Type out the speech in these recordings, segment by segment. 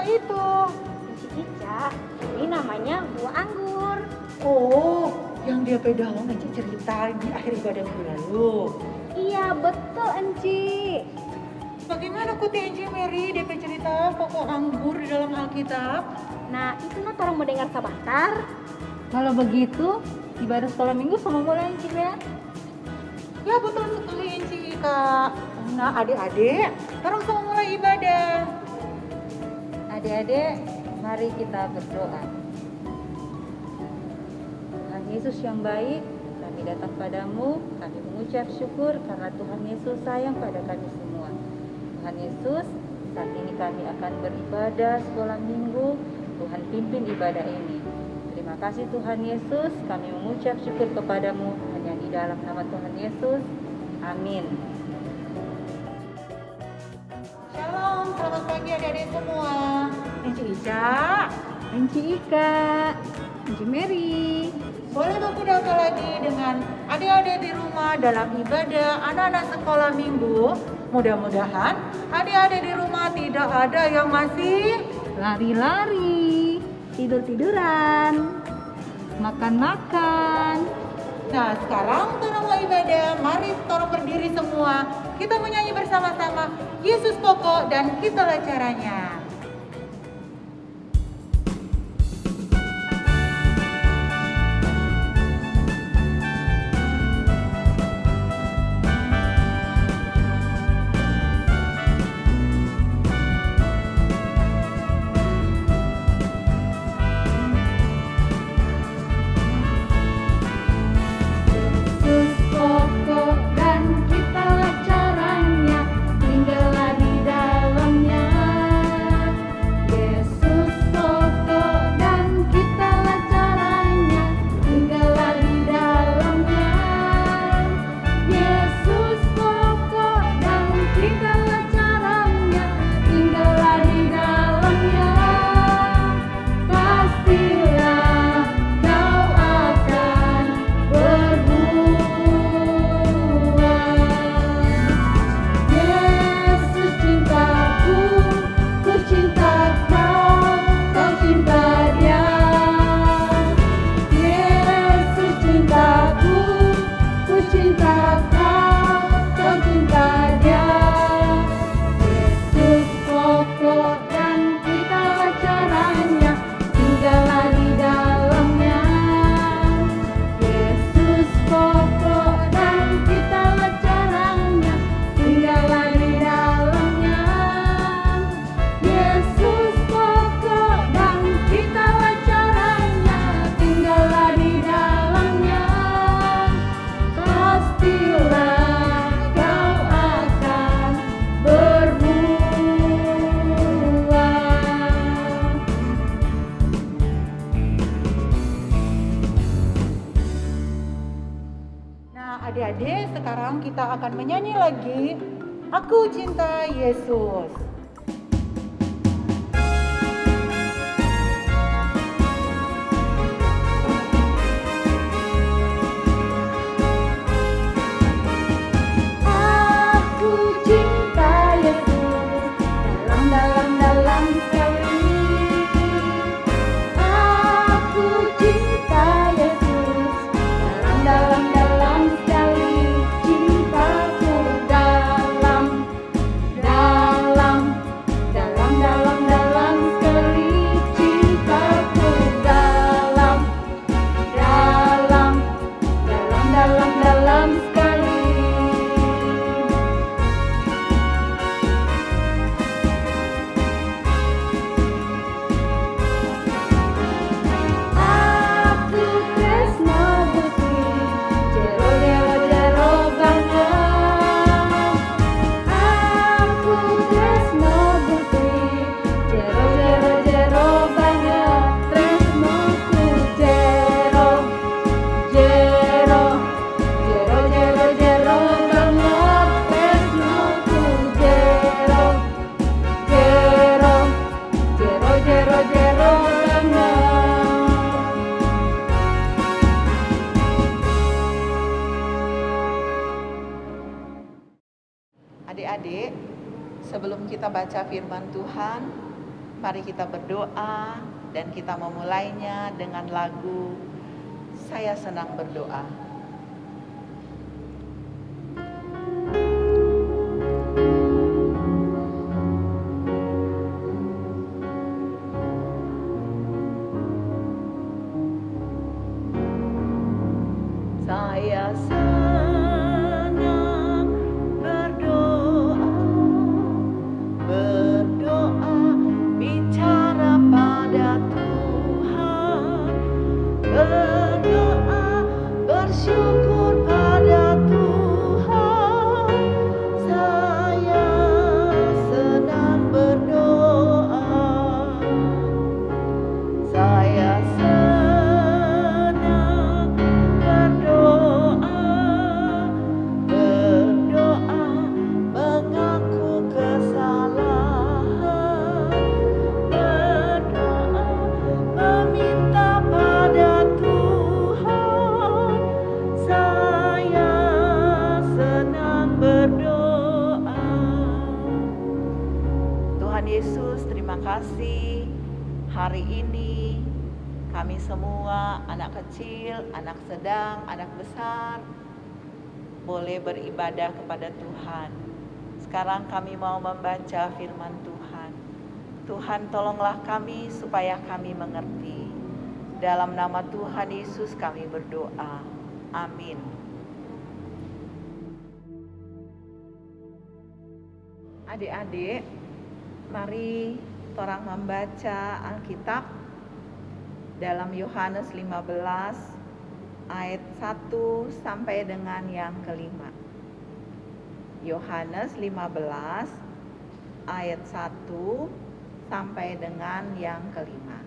Apa itu? Cica, ini namanya buah anggur. Oh, yang dia pedalang Enci cerita di akhir ibadah minggu lalu. Iya, betul Enci. Bagaimana kuti Enci Mary DP cerita pokok anggur di dalam Alkitab? Nah, itu orang mau dengar sebentar. Kalau begitu, ibadah sekolah minggu sama mulai Enci ya? Ya betul sekali Enci Kak. Nah adik-adik, orang semua mulai ibadah. Adik-adik, mari kita berdoa. Tuhan Yesus yang baik, kami datang padamu, kami mengucap syukur karena Tuhan Yesus sayang pada kami semua. Tuhan Yesus, saat ini kami akan beribadah sekolah minggu, Tuhan pimpin ibadah ini. Terima kasih Tuhan Yesus, kami mengucap syukur kepadamu hanya di dalam nama Tuhan Yesus. Amin. Shalom, selamat pagi adik-adik semua. Enci Ica, Enci Ika, Enci Mary. boleh baku apa lagi dengan adik-adik di rumah dalam ibadah anak-anak sekolah minggu. Mudah-mudahan adik-adik di rumah tidak ada yang masih Lari-lari, tidur-tiduran, makan-makan. Nah sekarang kita mau ibadah, mari kita berdiri semua. Kita menyanyi bersama-sama Yesus pokok dan kitalah caranya. Yesus pokok dan kitalah caranya, tinggallah di dalamnya. Yesus pokok dan kitalah caranya, tinggallah di dalamnya. Yesus pokok dan kitalah caranya, tinggallah di dalamnya. Pastilah kau akan berbuah. Yesus cintaku, ku cinta kau, kau cinta dia. Yesus cintaku, ku cinta kau, kau cinta dia. Yesus pokok dan kitalah caranya, tinggallah di dalamnya. Yesus pokok dan kitalah caranya, tinggallah di dalamnya. Yesus pokok dan kitalah caranya, tinggallah di dalamnya. Pastilah kau akan berbuah. Nah adik-adik sekarang kita akan menyanyi lagi Aku Cinta Yesus. Aku cinta Yesus dalam sekali. Aku cinta Yesus dalam sekali. Cintaku dalam sekali. Cintaku dalam sekali. Aku tresno Gusti, jero banget. Aku tresno Gusti, jero banget. Tresnoku jero banget. Tresnoku jero banget. Adik-adik, sebelum kita baca firman Tuhan, Mari kita berdoa dan kita memulainya dengan lagu Saya Senang Berdoa. Saya senang berdoa, bicara pada Tuhan, berdoa, bersyukur pada Tuhan. Saya senang berdoa, saya senang berdoa, mengaku kesalahan, berdoa, meminta pada Tuhan. Saya senang berdoa. Tuhan Yesus, terima kasih hari ini kami semua, anak kecil, anak sedang, anak besar, boleh beribadah kepada Tuhan. Sekarang kami mau membaca firman Tuhan. Tuhan, tolonglah kami supaya kami mengerti. Dalam nama Tuhan Yesus kami berdoa. Amin. Adik-adik, mari torang membaca Alkitab dalam Yohanes 15 ayat 1 sampai dengan yang kelima. Yohanes 15 ayat 1 sampai dengan yang kelima.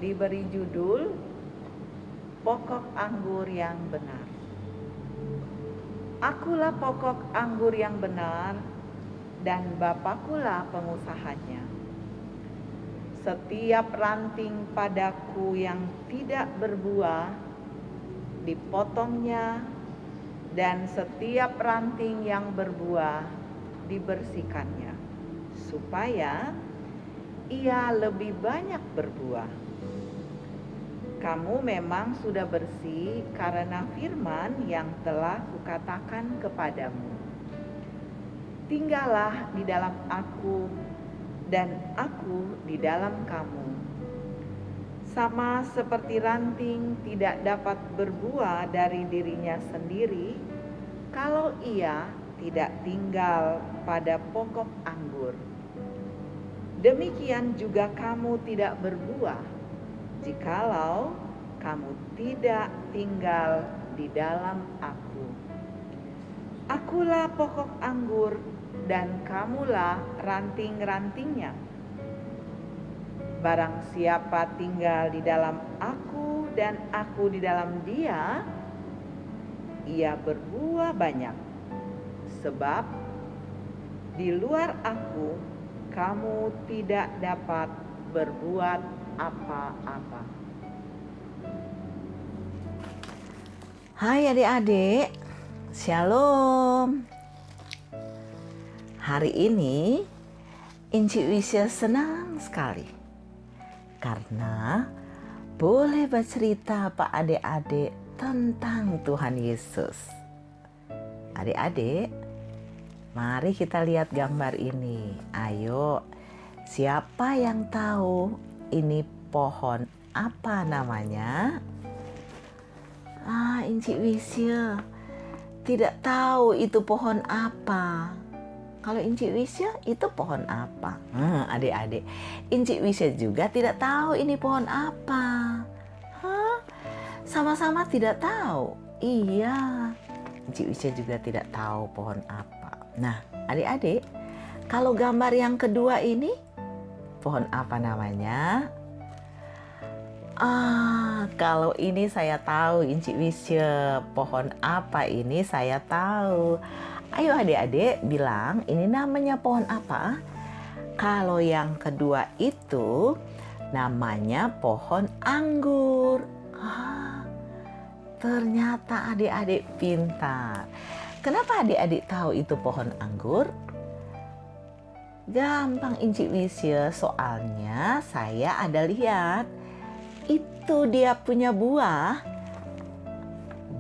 Diberi judul Pokok Anggur yang Benar. Akulah pokok anggur yang benar, dan Bapakulah pengusahanya. Setiap ranting padaku yang tidak berbuah dipotongnya, dan setiap ranting yang berbuah dibersihkannya, supaya ia lebih banyak berbuah. Kamu memang sudah bersih karena firman yang telah kukatakan kepadamu. Tinggallah di dalam aku, dan aku di dalam kamu. Sama seperti ranting tidak dapat berbuah dari dirinya sendiri kalau ia tidak tinggal pada pokok anggur. Demikian juga kamu tidak berbuah jikalau kamu tidak tinggal di dalam aku. Akulah pokok anggur, dan kamulah ranting-rantingnya. Barang siapa tinggal di dalam aku dan aku di dalam dia, ia berbuah banyak. Sebab di luar aku, kamu tidak dapat berbuat apa-apa. Hai adik-adik, Shalom. Hari ini Inci Wisya senang sekali karena boleh bercerita Pak adik-adik tentang Tuhan Yesus. Adik-adik, mari kita lihat gambar ini. Ayo, siapa yang tahu ini pohon apa namanya? Inci Wisya tidak tahu itu pohon apa. Kalau Inci Wisya itu pohon apa? Adik-adik, Inci Wisya juga tidak tahu ini pohon apa. Sama-sama tidak tahu. Iya, Inci Wisya juga tidak tahu pohon apa. Nah, adik-adik, kalau gambar yang kedua ini, pohon apa namanya? Kalau ini saya tahu, Inci Wisya. Pohon apa ini saya tahu. Ayo adik-adik bilang, ini namanya pohon apa? Kalau yang kedua itu namanya pohon anggur. Ternyata adik-adik pintar. Kenapa adik-adik tahu itu pohon anggur? Gampang Inci Wisya, soalnya saya ada lihat. Itu dia punya buah.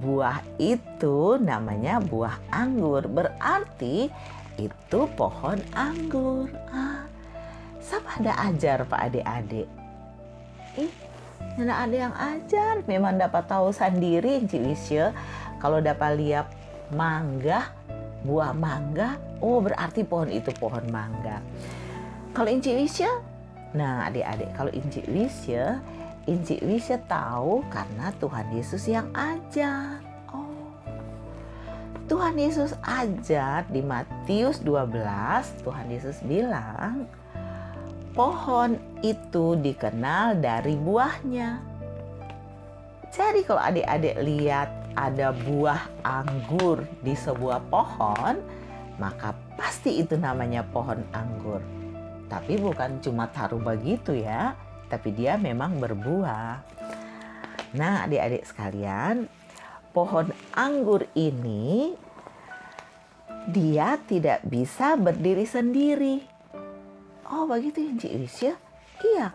Buah itu namanya buah anggur, berarti itu pohon anggur. Siapa ada ajar Pak adik-adik? Nggak ada yang ajar, memang dapat tahu sendiri Inci Wisya. Kalau dapat lihat mangga, buah mangga, oh berarti pohon itu pohon mangga. Kalau Inci Wisya, nah adik-adik, kalau Inci Wisya tahu karena Tuhan Yesus yang ajar. Oh, Tuhan Yesus ajar di Matius 12, Tuhan Yesus bilang, pohon itu dikenal dari buahnya. Jadi kalau adik-adik lihat ada buah anggur di sebuah pohon, maka pasti itu namanya pohon anggur. Tapi bukan cuma taruh begitu ya, tapi dia memang berbuah. Nah adik-adik sekalian, pohon anggur ini dia tidak bisa berdiri sendiri. Oh begitu Inci Wisya? Iya,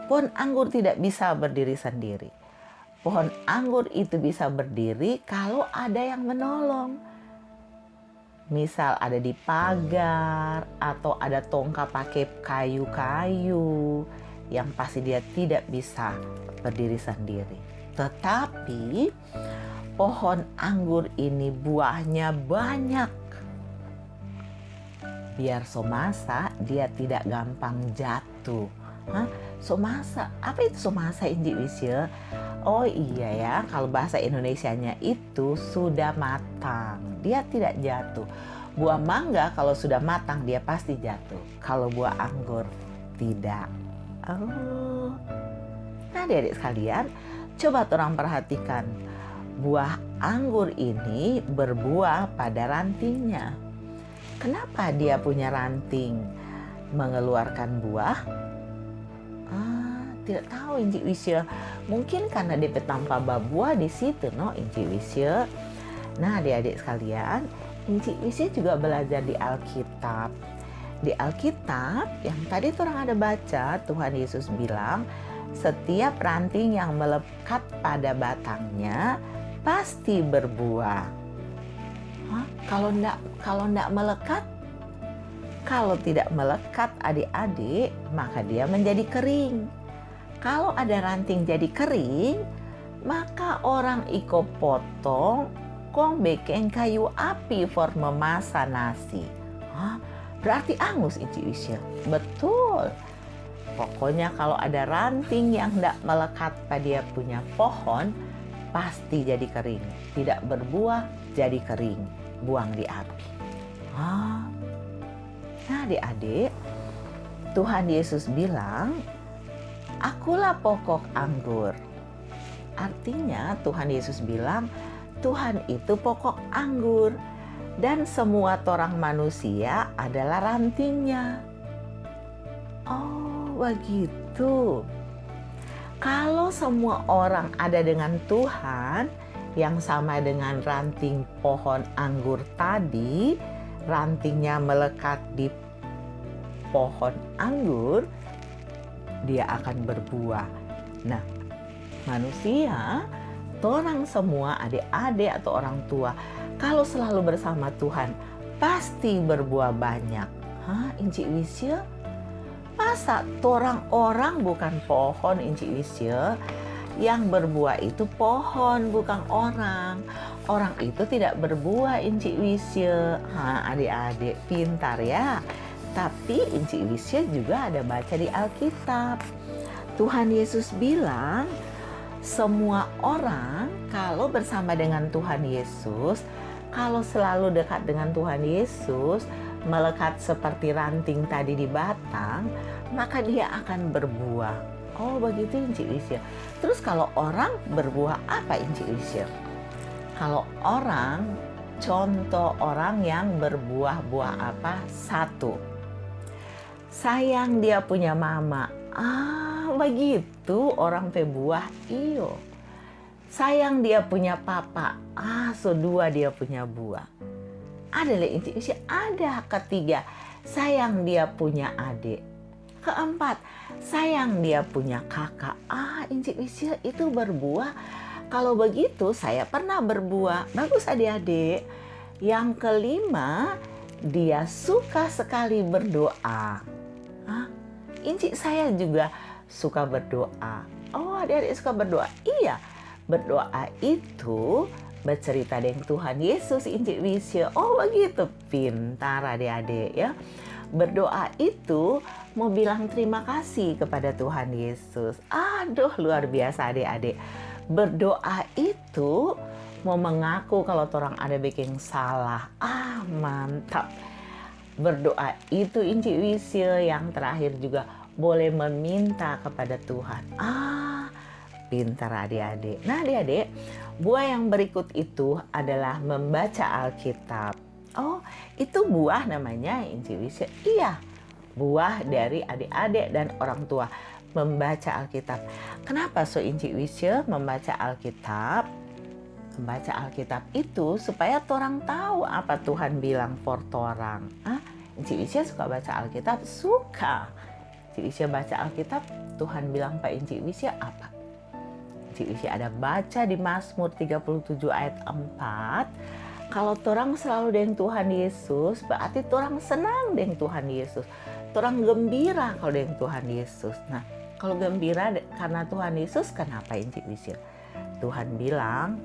pohon anggur tidak bisa berdiri sendiri. Pohon anggur itu bisa berdiri kalau ada yang menolong. Misal ada di pagar atau ada tongkat pakai kayu-kayu, yang pasti dia tidak bisa berdiri sendiri. Tetapi pohon anggur ini buahnya banyak. Biar somasa dia tidak gampang jatuh. Somasa, apa itu somasa Inci Wisya? Oh iya ya, kalau bahasa Indonesianya itu sudah matang, dia tidak jatuh. Buah mangga kalau sudah matang dia pasti jatuh. Kalau buah anggur tidak. Oh, nah adik-adik sekalian, coba orang perhatikan. Buah anggur ini berbuah pada rantingnya. Kenapa dia punya ranting mengeluarkan buah? Tidak tahu Inci Wisya. Mungkin karena dia tanpa buah di situ, no Inci Wisya. Nah, adik-adik sekalian, Inci Wisya juga belajar di Alkitab. Di Alkitab yang tadi orang ada baca, Tuhan Yesus bilang, setiap ranting yang melekat pada batangnya pasti berbuah. Kalau enggak melekat, kalau tidak melekat adik-adik, maka dia menjadi kering. Kalau ada ranting jadi kering, maka orang iko potong, kong bikin kayu api for memasak nasi. Berarti angus Inci Wisya. Betul. Pokoknya kalau ada ranting yang tidak melekat pada dia punya pohon, pasti jadi kering. Tidak berbuah, jadi kering. Buang di api. Nah adik-adik, Tuhan Yesus bilang, akulah pokok anggur. Artinya Tuhan Yesus bilang, Tuhan itu pokok anggur. Dan semua orang manusia adalah rantingnya. Oh begitu. Kalau semua orang ada dengan Tuhan, yang sama dengan ranting pohon anggur tadi, rantingnya melekat di pohon anggur, dia akan berbuah. Nah, manusia, orang semua adik-adik atau orang tua, kalau selalu bersama Tuhan, pasti berbuah banyak. Inci Wisya? Masa orang bukan pohon Inci Wisya? Yang berbuah itu pohon, bukan orang. Orang itu tidak berbuah Inci Wisya. Adik-adik pintar ya. Tapi Inci Wisya juga ada baca di Alkitab. Tuhan Yesus bilang, semua orang kalau bersama dengan Tuhan Yesus, kalau selalu dekat dengan Tuhan Yesus, melekat seperti ranting tadi di batang, maka dia akan berbuah. Oh begitu Inci Wisya. Terus kalau orang berbuah apa Inci Wisya? Kalau orang, contoh orang yang berbuah-buah apa? 1. Sayang dia punya mama. Begitu orang pebuah iyo. Sayang dia punya papa. So 2 dia punya buah. Ada Inci Wisya, ada ketiga. sayang dia punya adik. Keempat, sayang dia punya kakak. Inci Wisya itu berbuah. Kalau begitu saya pernah berbuah. Bagus adik-adik. Yang kelima, dia suka sekali berdoa. Inci saya juga suka berdoa. Oh, adik-adik suka berdoa? Iya, berdoa itu bercerita dengan Tuhan Yesus, Inci Wisya. Oh begitu, pintar adik-adik ya. Berdoa itu mau bilang terima kasih kepada Tuhan Yesus. Aduh, luar biasa adik-adik. Berdoa itu mau mengaku kalau orang ada bikin salah. Mantap. Berdoa itu Inci Wisya. Yang terakhir juga boleh meminta kepada Tuhan. Pintar adik-adik. Nah adik-adik, buah yang berikut itu adalah membaca Alkitab. Oh, itu buah namanya Inci Wisya. Iya, buah dari adik-adik dan orang tua membaca Alkitab. Kenapa Inci Wisya membaca Alkitab? Membaca Alkitab itu supaya orang tahu apa Tuhan bilang for torang. Inci Wisya suka baca Alkitab? Suka. Inci Wisya baca Alkitab, Tuhan bilang Pak Inci Wisya apa? Inci Wisya ada baca di Mazmur 37 ayat 4. Kalau torang selalu dengan Tuhan Yesus, berarti torang senang dengan Tuhan Yesus. Torang gembira kalau dengan Tuhan Yesus. Nah, kalau gembira karena Tuhan Yesus, kenapa Inci Wisya? Tuhan bilang,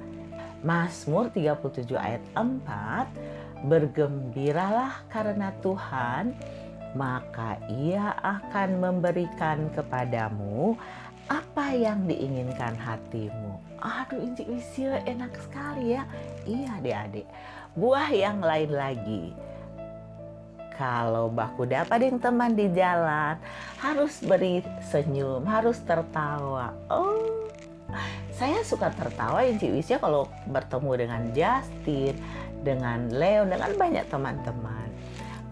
Mazmur 37 ayat 4, bergembiralah karena Tuhan, maka Ia akan memberikan kepadamu apa yang diinginkan hatimu. Aduh Inci Wisya, enak sekali ya. Iya adik-adik. Buah yang lain lagi. Kalau baku dapat yang teman di jalan, harus beri senyum, harus tertawa. Oh, saya suka tertawa Inci Wisya kalau bertemu dengan Justin, dengan Leo, dengan banyak teman-teman.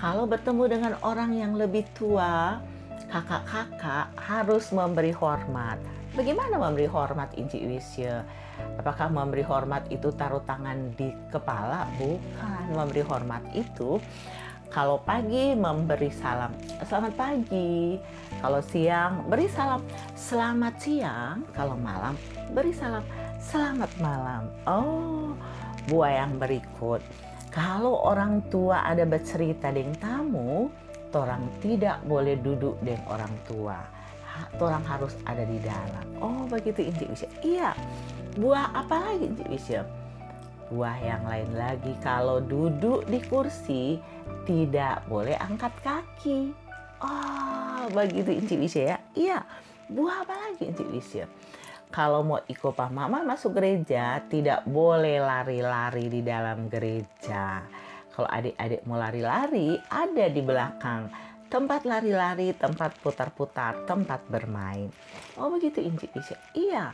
Kalau bertemu dengan orang yang lebih tua, kakak-kakak harus memberi hormat. Bagaimana memberi hormat Inci Wisya? Apakah memberi hormat itu taruh tangan di kepala? Bukan. Memberi hormat itu kalau pagi memberi salam, selamat pagi. Kalau siang beri salam, selamat siang. Kalau malam beri salam, selamat malam. Oh, buah yang berikut. Kalau orang tua ada bercerita dengan tamu, orang tidak boleh duduk dengan orang tua. Orang harus ada di dalam. Oh begitu Inci Wisya. Iya. Buah apa lagi Inci Wisya? Buah yang lain lagi, kalau duduk di kursi tidak boleh angkat kaki. Oh begitu Inci Wisya ya. Iya. Buah apa lagi Inci Wisya? Kalau mau ikut Pak Mama masuk gereja, tidak boleh lari-lari di dalam gereja. Kalau adik-adik mau lari-lari, ada di belakang. Tempat lari-lari, tempat putar-putar, tempat bermain. Oh begitu Inci Wisya. Iya.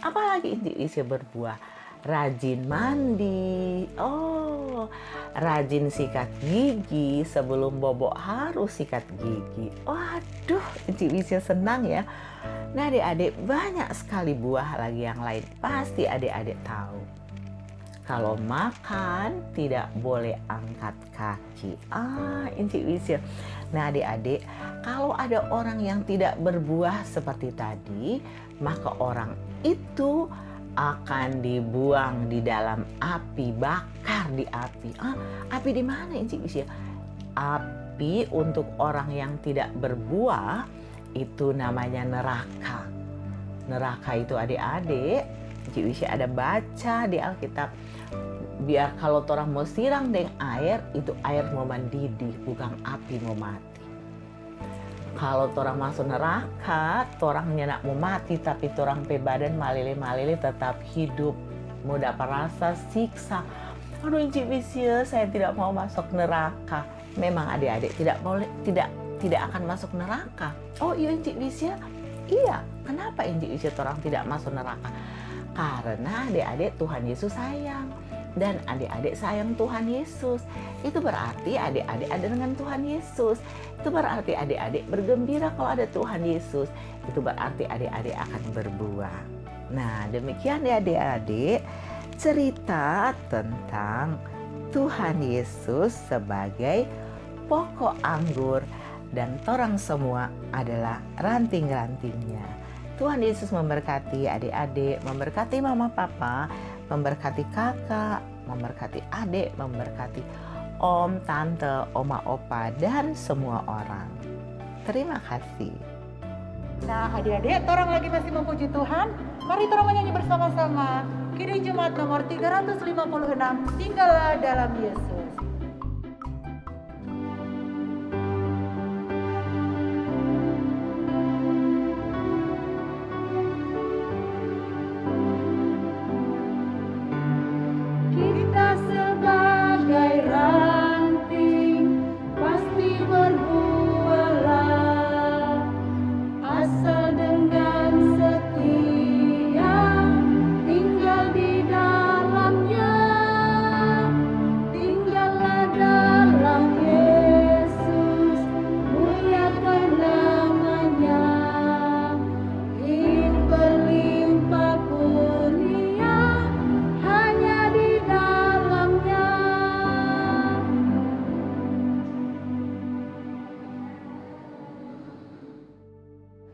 Apalagi Inci Wisya berbuah? Rajin mandi. Oh, rajin sikat gigi. Sebelum bobok harus sikat gigi. Waduh, Inci Wisya senang ya. Nah adik-adik, banyak sekali buah lagi yang lain. Pasti adik-adik tahu. Kalau makan tidak boleh angkat kaki. Inci Wisya. Nah adik-adik, kalau ada orang yang tidak berbuah seperti tadi, maka orang itu akan dibuang di dalam api, bakar di api. Api di mana Inci Wisya? Api untuk orang yang tidak berbuah itu namanya neraka. Neraka itu adik-adik, Inci Wisya ada baca di Alkitab. Biar kalau orang mau siram dengan air, itu air mau mendidih, bukan api mau mati. Kalau orang masuk neraka, orangnya nak mau mati, tapi orang pe badan malili-malili tetap hidup. Mau dapat rasa siksa. Aduh Inci Wisya, saya tidak mau masuk neraka. Memang adik-adik tidak boleh, tidak akan masuk neraka. Oh iya Inci Wisya, iya. Kenapa Inci Wisya orang tidak masuk neraka? Karena adik-adik Tuhan Yesus sayang. Dan adik-adik sayang Tuhan Yesus. Itu berarti adik-adik ada dengan Tuhan Yesus. Itu berarti adik-adik bergembira kalau ada Tuhan Yesus. Itu berarti adik-adik akan berbuah. Nah demikian ya adik-adik, cerita tentang Tuhan Yesus sebagai pokok anggur dan torang semua adalah ranting-rantingnya. Tuhan Yesus memberkati adik-adik, memberkati mama papa, memberkati kakak, memberkati adik, memberkati om, tante, oma, opa, dan semua orang. Terima kasih. Nah, adik-adik, torang lagi masih memuji Tuhan. Mari torang menyanyi bersama-sama. Kidung Jemaat nomor 356, Tinggallah dalam Yesus. Kita sebagai ranting pasti berbuahlah, asal dengan setia tinggal di dalamnya. Tinggallah dalam Yesus, muliakan namanya. Hidup berlimpah kurnia hanya di dalamnya.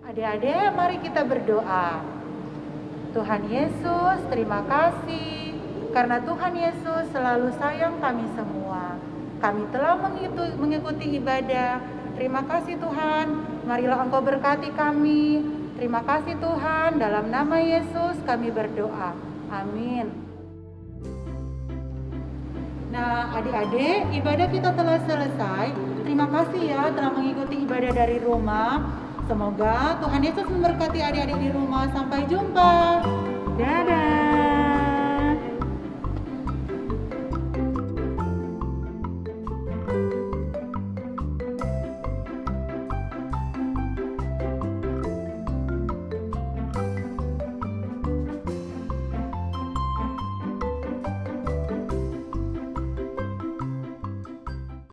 Adik-adik, mari kita berdoa. Tuhan Yesus, terima kasih karena Tuhan Yesus selalu sayang kami semua. Kami telah mengikuti ibadah. Terima kasih Tuhan, marilah Engkau berkati kami. Terima kasih Tuhan, dalam nama Yesus kami berdoa. Amin. Nah, adik-adik, ibadah kita telah selesai. Terima kasih ya telah mengikuti ibadah dari rumah. Semoga Tuhan Yesus memberkati adik-adik di rumah. Sampai jumpa. Dadah.